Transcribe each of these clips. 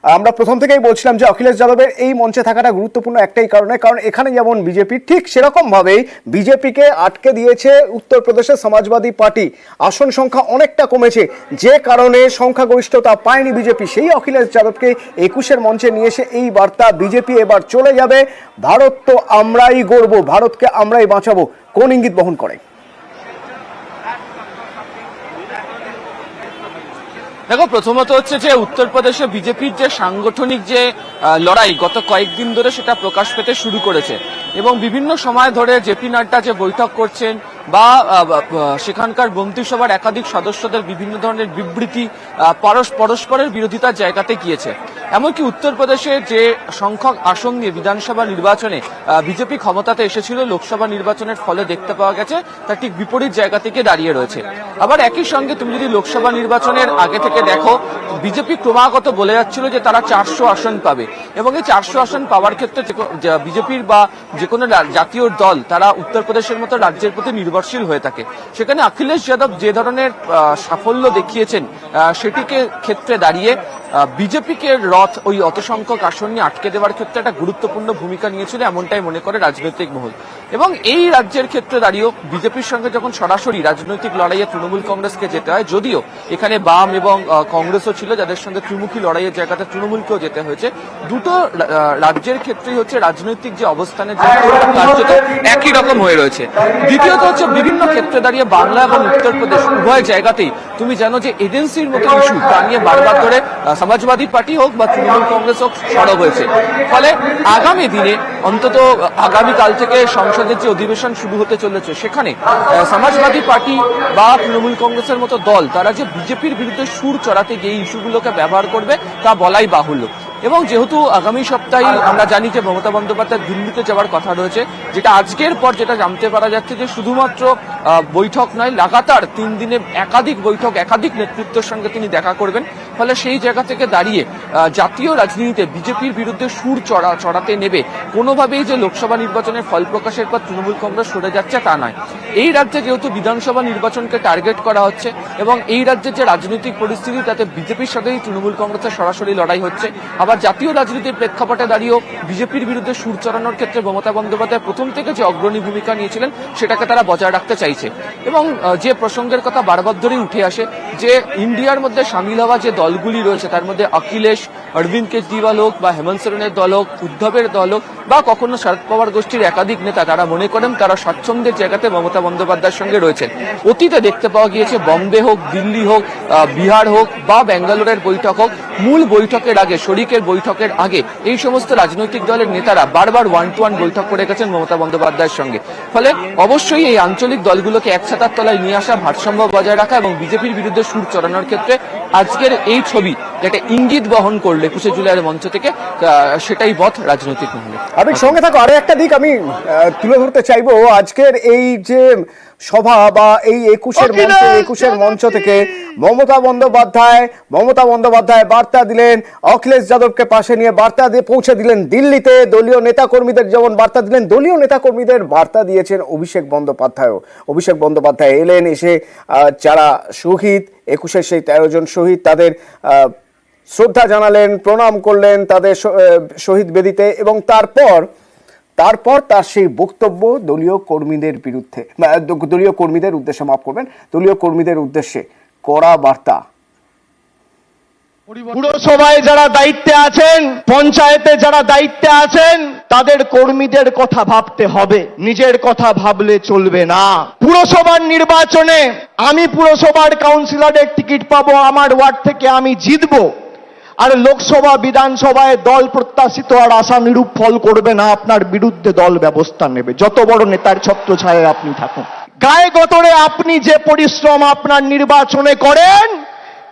আমরা প্রথম থেকেই বলছিলাম যে অখিলেশ যাদবের এই মঞ্চে থাকাটা গুরুত্বপূর্ণ একটাই কারণে, কারণ এখানে যেমন বিজেপি ঠিক সেরকম ভাবেই বিজেপিকে আটকে দিয়েছে উত্তরপ্রদেশের সমাজবাদী পার্টি। আসন সংখ্যা অনেকটা কমেছে, যে কারণে সংখ্যাগরিষ্ঠতা পায়নি বিজেপি। সেই অখিলেশ যাদবকে 21-এর মঞ্চে নিয়ে এসে এই বার্তা, বিজেপি এবার চলে যাবে, ভারত তো আমরাই গড়ব, ভারতকে আমরাই বাঁচাবো, কোন ইঙ্গিত বহন করে? দেখো, প্রথমত হচ্ছে যে উত্তরপ্রদেশে বিজেপির যে সাংগঠনিক যে লড়াই গত কয়েকদিন ধরে সেটা প্রকাশ পেতে শুরু করেছে এবং বিভিন্ন সময় ধরে জেপি নাড্ডা যে বৈঠক করছেন বা সেখানকার মন্ত্রিসভার একাধিক সদস্যদের বিভিন্ন ধরনের বিবৃতি পরস্পরের বিরোধিতার জায়গাতে গিয়েছে। এমনকি উত্তরপ্রদেশে যে সংখ্যক আসন নিয়ে বিধানসভা নির্বাচনে বিজেপি ক্ষমতাতে এসেছিল, লোকসভা নির্বাচনের ফলে দেখতে পাওয়া গেছে তার ঠিক বিপরীত জায়গা থেকে দাঁড়িয়ে রয়েছে। আবার একই সঙ্গে তুমি যদি লোকসভা নির্বাচনের আগে থেকে দেখো, বিজেপি ক্রমাগত বলে যাচ্ছিল যে তারা 400 আসন পাবে এবং এই 400 আসন পাওয়ার ক্ষেত্রে বিজেপির বা যে কোনো জাতীয় দল তারা উত্তরপ্রদেশের মতো রাজ্যের প্রতি নির্ভরশীল হয়ে থাকে। সেখানে অখিলেশ যাদব যে ধরনের সাফল্য দেখিয়েছেন সেটিকে ক্ষেত্রে দাঁড়িয়ে বিজেপিকে ওই অত সংখ্যক আসন নিয়ে আটকে দেওয়ার ক্ষেত্রে একটা গুরুত্বপূর্ণ ভূমিকা নিয়েছিল, এমনটাই মনে করে রাজনৈতিক মহল। এবং এই রাজ্যের ক্ষেত্রে দাঁড়িয়েও বিজেপির সঙ্গে যখন সরাসরি রাজনৈতিক লড়াইয়ে তৃণমূল কংগ্রেসকে যেতে হয়, যদিও এখানে বাম এবং কংগ্রেসও ছিল যাদের সঙ্গে ত্রিমুখী লড়াইয়ের জায়গাতে তৃণমূলকেও যেতে হয়েছে, দুটো রাজ্যের ক্ষেত্রেই হচ্ছে রাজনৈতিক যে অবস্থানের কার্যত একই রকম হয়ে রয়েছে। দ্বিতীয়ত হচ্ছে বিভিন্ন ক্ষেত্রে দাঁড়িয়ে বাংলা এবং উত্তরপ্রদেশ উভয় জায়গাতেই তুমি জানো যে এজেন্সির মতো ইস্যু তা নিয়ে বারবার ধরে সমাজবাদী পার্টি হোক বা তৃণমূল কংগ্রেস হোক সরব হয়েছে। ফলে আগামী দিনে অন্তত আগামীকাল থেকে সংসদের যে অধিবেশন শুরু হতে চলেছে সেখানে সমাজবাদী পার্টি বা তৃণমূল কংগ্রেসের মতো দল তারা যে বিজেপির বিরুদ্ধে সুর চড়াতে গিয়ে ইস্যুগুলোকে ব্যবহার করবে তা বলাই বাহুল্য। এবং যেহেতু আগামী সপ্তাহে আমরা জানি যে মমতা বন্দ্যোপাধ্যায় দিল্লিতে যাওয়ার কথা রয়েছে, যেটা আজকের পর যেটা জানতে পারা যাচ্ছে যে শুধুমাত্র বৈঠক নয়, লাগাতার 3 দিনে একাধিক বৈঠক, একাধিক নেতৃত্বের সঙ্গে তিনি দেখা করবেন। ফলে সেই জায়গা থেকে দাঁড়িয়ে জাতীয় রাজনীতিতে বিজেপির বিরুদ্ধে সুর চড়াতে নেবে কোনোভাবেই যে লোকসভা নির্বাচনের ফল প্রকাশের পর তৃণমূল কংগ্রেস সরে যাচ্ছে তা নয়। এই রাজ্যে যেহেতু বিধানসভা নির্বাচনকে টার্গেট করা হচ্ছে এবং এই রাজ্যের যে রাজনৈতিক পরিস্থিতি তাতে বিজেপির সাথেই তৃণমূল কংগ্রেসের সরাসরি লড়াই হচ্ছে, আবার জাতীয় রাজনীতির প্রেক্ষাপটে দাঁড়িয়েও বিজেপির বিরুদ্ধে সুর চড়ানোর ক্ষেত্রে মমতা বন্দ্যোপাধ্যায় প্রথম থেকে যে অগ্রণী ভূমিকা নিয়েছিলেন সেটাকে তারা বজায় রাখতে চাইছে। এবং যে প্রসঙ্গের কথা বারবার ধরেই উঠে আসে যে ইন্ডিয়ার মধ্যে সামিল হওয়া যে দলগুলি রয়েছে তার মধ্যে অখিলেশ, অরবিন্দ কেজরিওয়াল হোক বা হেমন্ত সোরেনের দল হোক, উদ্ধবের দল হোক বা কখনো শরদ পাওয়ার গোষ্ঠীর একাধিক নেতা, তারা মনে করেন তারা স্বাচ্ছন্দ্যের জায়গাতে মমতা বন্দ্যোপাধ্যায়ের সঙ্গে রয়েছেন। অতীতে দেখতে পাওয়া গিয়েছে বম্বে হোক, দিল্লি হোক, বিহার হোক বা ব্যাঙ্গালোরের বৈঠক হোক, মূল বৈঠকের আগে, শরিকের বৈঠকের আগে এই সমস্ত রাজনৈতিক দলের নেতারা বারবার 1-to-1 বৈঠক করে গেছেন মমতা বন্দ্যোপাধ্যায়ের সঙ্গে। ফলে অবশ্যই এই আঞ্চলিক দলগুলোকে এক ছাতার তলায় নিয়ে আসা, ভারসাম্য বজায় রাখা এবং বিজেপির বিরুদ্ধে সুর চড়ানোর ক্ষেত্রে আজকের এই ছবি যেটা ইঙ্গিত বহন করলে 21শে জুলাইয়ের মঞ্চ থেকে, সেটাই পথ রাজনৈতিক মহলে। আমি সঙ্গে থাকো, আরো একটা দিক আমি তুলে ধরতে চাইবো। আজকের এই যে সভা বা এই 21-এর মঞ্চ থেকে মমতা বন্দ্যোপাধ্যায় বার্তা দিলেন, অখিলেশ যাদবকে পাশে নিয়ে বার্তা দিয়ে পৌঁছে দিলেন দিল্লিতে। দলীয় নেতাকর্মীদের যেমন বার্তা দিলেন, দলীয় নেতাকর্মীদের বার্তা দিয়েছেন অভিষেক বন্দ্যোপাধ্যায় এলেন, এসে যারা শহীদ 21-এর সেই 13 জন শহীদ তাদের শ্রদ্ধা জানালেন, প্রণাম করলেন তাদের শহীদ বেদিতে। এবং তারপর তার সেই বক্তব্য দলীয় কর্মীদের উদ্দেশ্যে কড়া বার্তা। পুরসভায় যারা দায়িত্বে আছেন, পঞ্চায়েতে যারা দায়িত্বে আছেন, তাদের কর্মীদের কথা ভাবতে হবে, নিজের কথা ভাবলে চলবে না। পুরসভার নির্বাচনে আমি পুরসভার কাউন্সিলরের টিকিট পাবো, আমার ওয়ার্ড থেকে আমি জিতবো, আর লোকসভা বিধানসভায় দল প্রত্যাশিত আর আশানুরূপ ফল করবে না, আপনার বিরুদ্ধে দল ব্যবস্থা নেবে, যত বড় নেতার ছত্রছায়ায় আপনি থাকুন। গায়ে গতরে আপনি যে পরিশ্রম আপনার নির্বাচনে করেন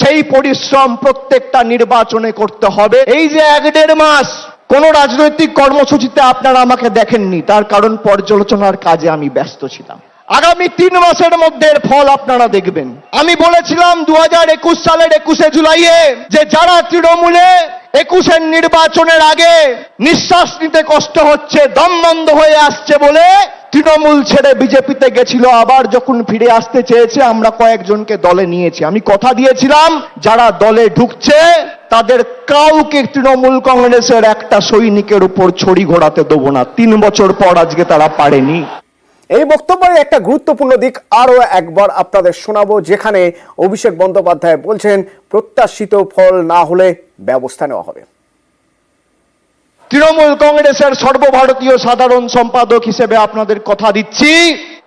সেই পরিশ্রম প্রত্যেকটা নির্বাচনে করতে হবে। এই যে 1-1.5 মাস কোন রাজনৈতিক কর্মসূচিতে আপনারা আমাকে দেখেননি, তার কারণ পর্যালোচনার কাজে আমি ব্যস্ত ছিলাম। আগামী 3 মাসের মধ্যে এর ফল আপনারা দেখবেন। আমি বলেছিলাম 2021 সালের 21শে জুলাইয়ে যে যারা তৃণমূলে 21-এর নির্বাচনের আগে নিঃশ্বাস নিতে কষ্ট হচ্ছে, দম বন্ধ হয়ে আসছে বলে তৃণমূল ছেড়ে বিজেপিতে গেছিল। আবার যখন ফিরে আসতে চেয়েছে আমরা কয়েকজনকে দলে নিয়েছি। আমি কথা দিয়েছিলাম যারা দলে ঢুকছে তাদের কাউকে তৃণমূল কংগ্রেসের একটা সৈনিকের উপর ছড়ি ঘোরাতে দেবো না। 3 বছর পর আজকে তারা পারেনি। এই বক্তব্যের একটা গুরুত্বপূর্ণ দিক আরো একবার আপনাদের শোনাবো, যেখানে অভিষেক বন্দ্যোপাধ্যায় বলছেন প্রত্যাশিত ফল না হলে ব্যবস্থা নেওয়া হবে। তৃণমূল কংগ্রেসের সর্বভারতীয় সাধারণ সম্পাদক হিসেবে আপনাদের কথা দিচ্ছি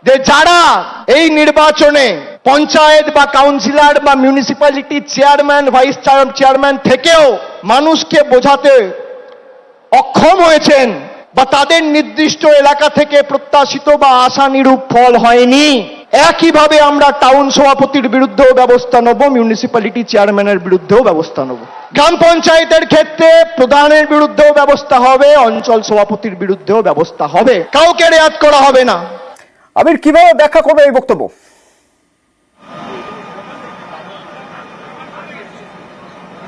যে যারা এই নির্বাচনে পঞ্চায়েত বা কাউন্সিলর বা মিউনিসিপ্যালিটি চেয়ারম্যান ভাইস চেয়ারম্যান থেকেও মানুষকে বোঝাতে অক্ষম হয়েছেন বা তাদের নির্দিষ্ট এলাকা থেকে প্রত্যাশিত বা আশানুরূপ ফল হয়নি, একইভাবে আমরা টাউন সভাপতির বিরুদ্ধেও ব্যবস্থা নেব, মিউনিসিপ্যালিটি চেয়ারম্যানের বিরুদ্ধেও ব্যবস্থা নেব, গ্রাম পঞ্চায়েতের ক্ষেত্রে প্রধানের বিরুদ্ধেও ব্যবস্থা হবে, অঞ্চল সভাপতির বিরুদ্ধেও ব্যবস্থা হবে, কাউকে রেয়াত করা হবে না। আবির, কিভাবে ব্যাখ্যা করবে এই বক্তব্য?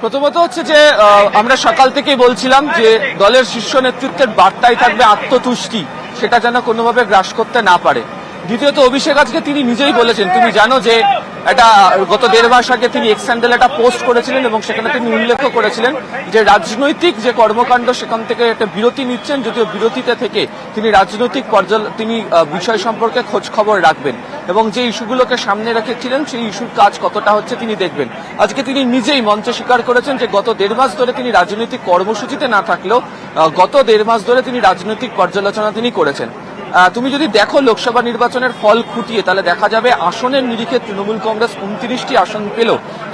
প্রথমত হচ্ছে যে আমরা সকাল থেকেই বলছিলাম যে দলের শীর্ষ নেতৃত্বের বার্তাই থাকবে আত্মতুষ্টি, সেটা যেন কোনোভাবে গ্রাস করতে না পারে। দ্বিতীয়ত অভিষেক আজকে তিনি নিজেই বলেছেন, তুমি জানো যে এটা গত 1.5 মাস আগে তিনি এক্স হ্যান্ডেল একটা পোস্ট করেছিলেন এবং সেখানে তিনি উল্লেখ করেছিলেন যে রাজনৈতিক যে কর্মকাণ্ড সেখান থেকে একটা বিরতি নিচ্ছেন, যদিও বিরতিতে থেকে তিনি রাজনৈতিক তিনি বিষয় সম্পর্কে খোঁজ খবর রাখবেন এবং যে ইস্যুগুলোকে সামনে রেখেছিলেন সেই ইস্যুর কাজ কতটা হচ্ছে তিনি দেখবেন। আজকে তিনি নিজেই মঞ্চে স্বীকার করেছেন যে গত 1.5 মাস ধরে তিনি রাজনৈতিক কর্মসূচিতে না থাকলেও গত 1.5 মাস ধরে তিনি রাজনৈতিক পর্যালোচনা তিনি করেছেন। তুমি যদি দেখো লোকসভা নির্বাচনের ফল খুঁটিয়ে তাহলে দেখা যাবে আসনের নিরিখে তৃণমূল কংগ্রেস 29টি আসন পেল।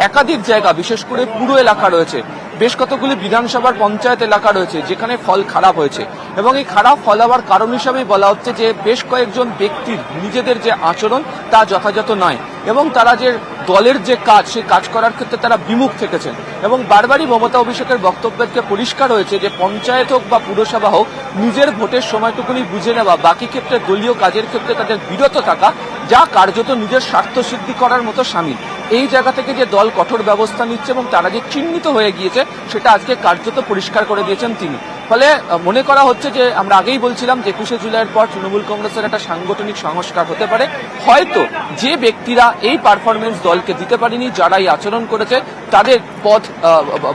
একাধিক জায়গা বিশেষ করে পুরো এলাকা রয়েছে, বেশ কতগুলি বিধানসভার পঞ্চায়েত এলাকা রয়েছে যেখানে ফল খারাপ হয়েছে এবং এই খারাপ ফল হওয়ার কারণ হিসাবে বলা হচ্ছে যে বেশ কয়েকজন ব্যক্তির নিজেদের যে আচরণ তা যথাযথ নয় এবং তারা যে দলের যে কাজ সেই কাজ করার ক্ষেত্রে তারা বিমুখ থেকেছেন এবং বারবারই মমতা অভিষেকের বক্তব্যকে পরিষ্কার হয়েছে যে পঞ্চায়েত হোক বা পুরসভা হোক নিজের ভোটের সময়টুকুনি বুঝে নেওয়া, বাকি ক্ষেত্রে দলীয় কাজের ক্ষেত্রে তাদের বিরত থাকা, যা কার্যত নিজের স্বার্থ সিদ্ধি করার মতো শামিল। এই জায়গা থেকে যে দল কঠোর ব্যবস্থা নিচ্ছে এবং তারা যে চিহ্নিত হয়ে গিয়েছে সেটা আজকে কার্যত পরিষ্কার করে দিয়েছেন তিনি। ফলে মনে করা হচ্ছে যে আমরা আগেই বলছিলাম যে 21শে জুলাইয়ের পর তৃণমূল কংগ্রেসের একটা সাংগঠনিক সংস্কার হতে পারে। হয়তো যে ব্যক্তিরা এই পারফরমেন্স দলকে দিতে পারেনি, যারা এই আচরণ করেছে তাদের পথ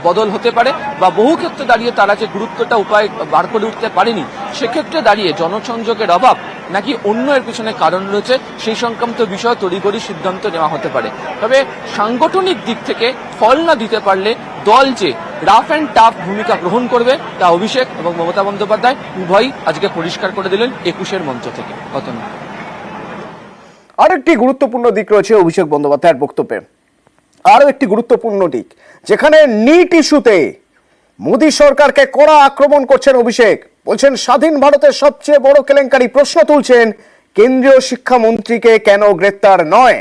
বদল হতে পারে বা বহু ক্ষেত্রে দাঁড়িয়ে তারা যে গুরুত্বটা উপায় বার করে উঠতে পারেনি সেক্ষেত্রে দাঁড়িয়ে জনসংযোগের অভাব নাকি অন্য এর পিছনে কারণ রয়েছে সেই সংক্রান্ত বিষয় তড়িঘড়ি সিদ্ধান্ত নেওয়া হতে পারে। তবে সাংগঠনিক দিক থেকে ফল না দিতে পারলে দল যে রাফ অ্যান্ড টাফ ভূমিকা গ্রহণ করবে তা অভিষেক এবং মমতা বন্দ্যোপাধ্যায় উভয়ই আজকে পরিষ্কার করে দিলেন 21-এর মঞ্চ থেকে। আরেকটি গুরুত্বপূর্ণ দিক রয়েছে অভিষেক বন্দ্যোপাধ্যায়ের বক্তব্যে, আরো একটি গুরুত্বপূর্ণ দিক, যেখানে নিট ইস্যুতে মোদী সরকারকে কড়া আক্রমণ করছেন অভিষেক। বলছেন স্বাধীন ভারতের সবচেয়ে বড় কেলেঙ্কারি, প্রশ্ন তুলছেন কেন্দ্রীয় শিক্ষামন্ত্রীকে কেন গ্রেপ্তার নয়।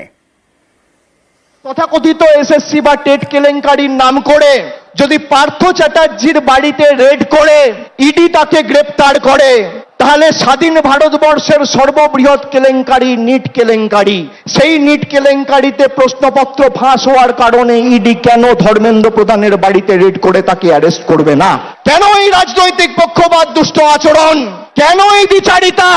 তথাকথিত এসএসসি বা টেট কেলেঙ্কারির নাম করে যদি পার্থ চ্যাটার্জির বাড়িতে রেড করে ইডি তাকে গ্রেপ্তার করে, তাহলে স্বাধীন ভারতবর্ষের সর্ববৃহৎ কেলেঙ্কারি নিট কেলেঙ্কারি, সেই নিট কেলেঙ্কারিতে প্রশ্নপত্র ফাঁস হওয়ার কারণে ইডি কেন ধর্মেন্দ্র প্রধানের বাড়িতে রেড করে তাকে অ্যারেস্ট করবে না? কেন এই রাজনৈতিক পক্ষপাত, দুষ্ট আচরণ, কেন এই বিচারিতা?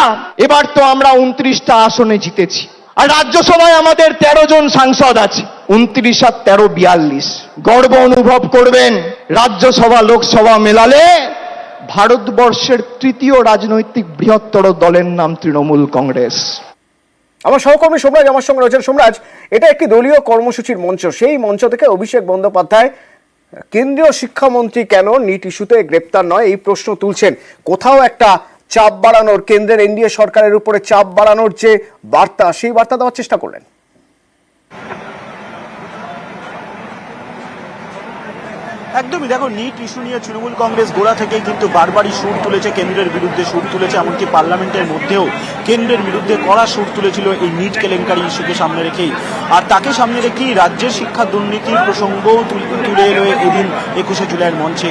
এবার তো আমরা 29টা আসনে জিতেছি আর রাজ্যসভায় আমাদের 13 জন সাংসদ আছে, 29 আর 13 42। গর্ব অনুভব করবেন, রাজ্যসভা লোকসভা মেলালে ভারতবর্ষের 3য় রাজনৈতিক বৃহত্তর দলের নাম তৃণমূল কংগ্রেস। আমার সহকর্মী সোমরাজ আমার সঙ্গে রয়েছেন। সোমরাজ, এটা একটি দলীয় কর্মসূচির মঞ্চ, সেই মঞ্চ থেকে অভিষেক বন্দ্যোপাধ্যায় কেন্দ্রীয় শিক্ষামন্ত্রী কেন নিট ইস্যুতে গ্রেপ্তার নয় এই প্রশ্ন তুলছেন। কোথাও একটা চাপ বাড়ানোর, কেন্দ্রের এনডিএ সরকারের উপরে চাপ বাড়ানোর যে বার্তা, সেই বার্তা দেওয়ার চেষ্টা করলেন। একদমই, দেখো নিট ইস্যু নিয়ে তৃণমূল কংগ্রেস গোড়া থেকেই কিন্তু বারবারই সুর তুলেছে, কেন্দ্রের বিরুদ্ধে সুর তুলেছে, এমনকি পার্লামেন্টের মধ্যেও কেন্দ্রের বিরুদ্ধে কড়া সুর তুলেছিল এই নিট কেলেঙ্কারি ইস্যুকে সামনে রেখেই। আর তাকে সামনে রেখেই রাজ্যের শিক্ষা দুর্নীতির প্রসঙ্গও তুলে এলো এদিন 21শে জুলাইয়ের মঞ্চে।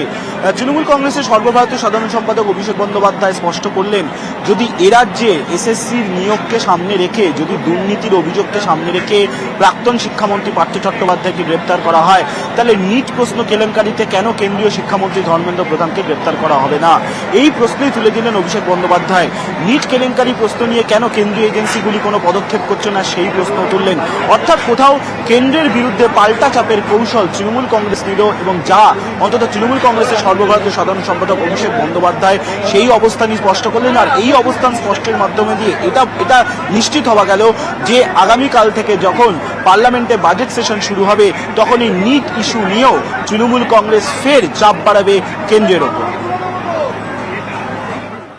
তৃণমূল কংগ্রেসের সর্বভারতীয় সাধারণ সম্পাদক অভিষেক বন্দ্যোপাধ্যায় স্পষ্ট করলেন, যদি এ রাজ্যে এসএসসির নিয়োগকে সামনে রেখে, যদি দুর্নীতির অভিযোগকে সামনে রেখে প্রাক্তন শিক্ষামন্ত্রী পার্থ চট্টোপাধ্যায়কে গ্রেপ্তার করা হয়, তাহলে নিট প্রশ্ন কেলেঙ্কারি দাবিতে কেন কেন্দ্রীয় শিক্ষামন্ত্রী ধর্মেন্দ্র প্রধানকে গ্রেপ্তার করা হবে না, এই প্রশ্নই তুলে দিলেন অভিষেক বন্দ্যোপাধ্যায়। নিট কেলেঙ্কারি প্রশ্ন নিয়ে কেন কেন্দ্রীয় এজেন্সিগুলি কোনো পদক্ষেপ করছে না, সেই প্রশ্ন তুললেন। অর্থাৎ কোথাও কেন্দ্রের বিরুদ্ধে পাল্টা চাপের কৌশল তৃণমূল কংগ্রেস নিল, এবং যা অন্তত তৃণমূল কংগ্রেসের সর্বভারতীয় সাধারণ সম্পাদক অভিষেক বন্দ্যোপাধ্যায় সেই অবস্থানই স্পষ্ট করলেন। আর এই অবস্থান স্পষ্টের মাধ্যমে দিয়ে এটা নিশ্চিত হওয়া গেল যে আগামীকাল থেকে যখন পার্লামেন্টে বাজেট সেশন শুরু হবে, তখন এই নিট ইস্যু নিয়েও তৃণমূল কংগ্রেস ফের চাপ বাড়াবে কেন্দ্রের ওপর।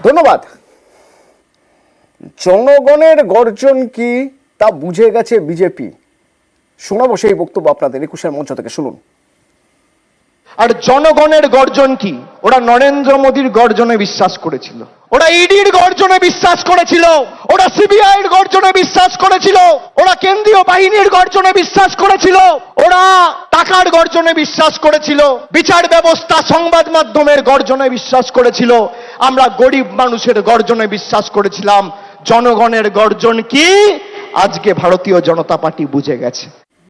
ধন্যবাদ। জনগণের গর্জন কি তা বুঝে গেছে বিজেপি। শোনাবো সেই বক্তব্য আপনাদের 21 মঞ্চ থেকে, শুনুন। আর জনগণের গর্জন কি? ওরা নরেন্দ্র মোদীর গর্জনে বিশ্বাস করেছিল, ওরা ইডির গর্জনে বিশ্বাস করেছিল, ওরা সিবিআইয়ের গর্জনে বিশ্বাস করেছিল, ওরা কেন্দ্রীয় বাহিনীর গর্জনে বিশ্বাস করেছিল, ওরা টাকার গর্জনে বিশ্বাস করেছিল, বিচার ব্যবস্থা সংবাদ মাধ্যমের গর্জনে বিশ্বাস করেছিল, আমরা গরিব মানুষের গর্জনে বিশ্বাস করেছিলাম। জনগণের গর্জন কি আজকে ভারতীয় জনতা পার্টি বুঝে গেছে।